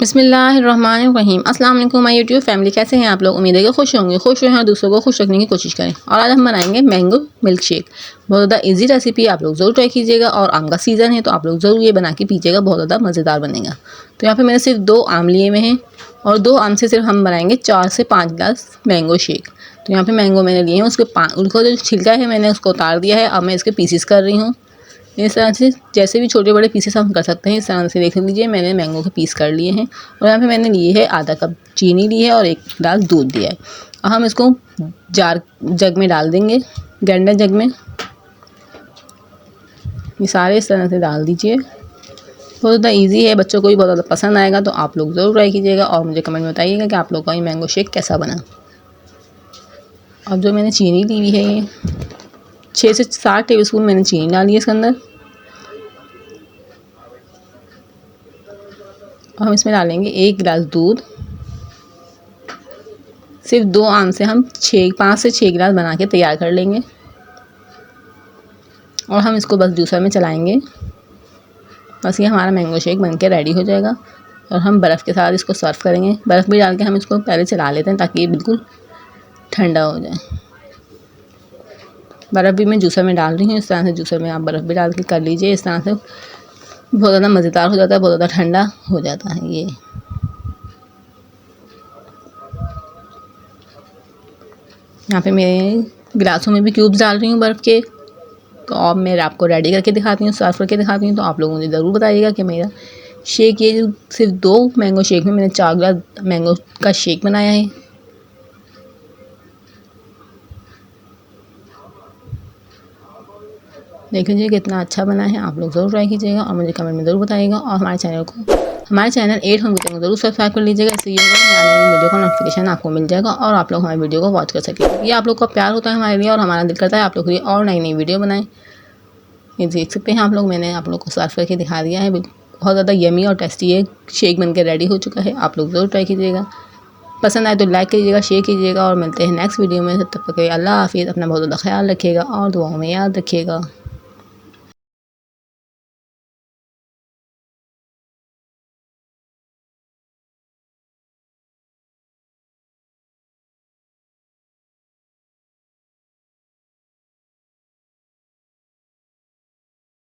बिस्मिल्लाहिर्रहमानिर्रहीम। अस्सलाम वालेकुम माय यूट्यूब फैमिली, कैसे हैं आप लोग। उम्मीद है कि खुश होंगे, खुश रहें और दूसरों को खुश रखने की कोशिश करें। और आज हम बनाएंगे मैंगो मिल्क शेक। बहुत ज़्यादा इजी रेसिपी, आप लोग ज़रूर ट्राई कीजिएगा। और आम का सीज़न है तो आप लोग ज़रूर ये बना के पीजिएगा, बहुत ज़्यादा मज़ेदार बनेगा। तो यहाँ पर मैंने सिर्फ 2 आम लिए हुए हैं और 2 आम से सिर्फ हम बनाएंगे 4 से 5 गिलास मैंगो शेक। तो यहाँ पर मैंगो मैंने लिए हैं, उनको जो छिलका है मैंने उसको उतार दिया है। अब मैं इसके पीसेस कर रही हूँ। इस तरह से जैसे भी छोटे बड़े पीसेस हम कर सकते हैं, इस तरह से देख लीजिए। मैंने मैंगो के पीस कर लिए हैं और यहाँ पे मैंने लिए है आधा कप चीनी ली है और 1 गिलास दूध दिया है। और हम इसको जग में डाल देंगे, ग्राइंडर जग में। ये सारे इस तरह से डाल दीजिए। बहुत ज़्यादा ईजी है, बच्चों को भी बहुत ज़्यादा पसंद आएगा। तो आप लोग ज़रूर ट्राई कीजिएगा और मुझे कमेंट में बताइएगा कि आप लोग का ये मैंगो शेक कैसा बना। अब जो मैंने चीनी ली हुई है, ये 6 से 7 टेबलस्पून मैंने चीनी डाली है इसके अंदर। और हम इसमें डालेंगे 1 गिलास दूध। सिर्फ 2 आम से हम 5 से 6 गिलास बना के तैयार कर लेंगे। और हम इसको बस जूसर में चलाएंगे। बस ये हमारा मैंगो शेक बन के रेडी हो जाएगा। और हम बर्फ़ के साथ इसको सर्व करेंगे। बर्फ़ भी डाल के हम इसको पहले चला लेते हैं ताकि ये बिल्कुल ठंडा हो जाए। बर्फ़ भी मैं जूसर में डाल रही हूँ। इस तरह से जूसर में आप बर्फ़ भी डाल के कर लीजिए। इस तरह से बहुत ज़्यादा मज़ेदार हो जाता है, बहुत ज़्यादा ठंडा हो जाता है ये। यहाँ पे मैं गिलासों में भी क्यूब्स डाल रही हूँ बर्फ़ के। तो अब मैं आपको रेडी करके दिखाती हूँ, सर्व करके दिखाती हूँ। तो आप लोग मुझे ज़रूर बताइएगा कि मेरा शेक, ये जो सिर्फ 2 मैंगो शेक में मैंने 4 गिलास मैंगो का शेक बनाया है। देख लीजिए कितना अच्छा बना है। आप लोग ज़रूर ट्राई कीजिएगा और मुझे कमेंट में ज़रूर बताइएगा। और हमारे चैनल 8 होम किचन को ज़रूर सब्सक्राइब कर लीजिएगा। इससे ये होगा कि आने वाली वीडियो का नोटिफिकेशन आपको मिल जाएगा और आप लोग हमारी वीडियो को वॉच कर सकेंगे। ये आप लोग का प्यार होता है हमारे लिए और हमारा दिल करता है आप लोग के लिए और नई नई वीडियो बनाएं। ये देख सकते हैं आप लोग, मैंने आप लोग को सर्व करके दिखा दिया है। बहुत ज़्यादा यमी और टेस्टी ये शेक बन के रेडी हो चुका है। आप लोग ज़रूर ट्राई कीजिएगा। पसंद आए तो लाइक कीजिएगा, शेयर कीजिएगा और मिलते हैं नेक्स्ट वीडियो में। तब तक के लिए अल्लाह हाफिज़। अपना बहुत ज़्यादा ख्याल रखिएगा और दुआओं में याद रखिएगा।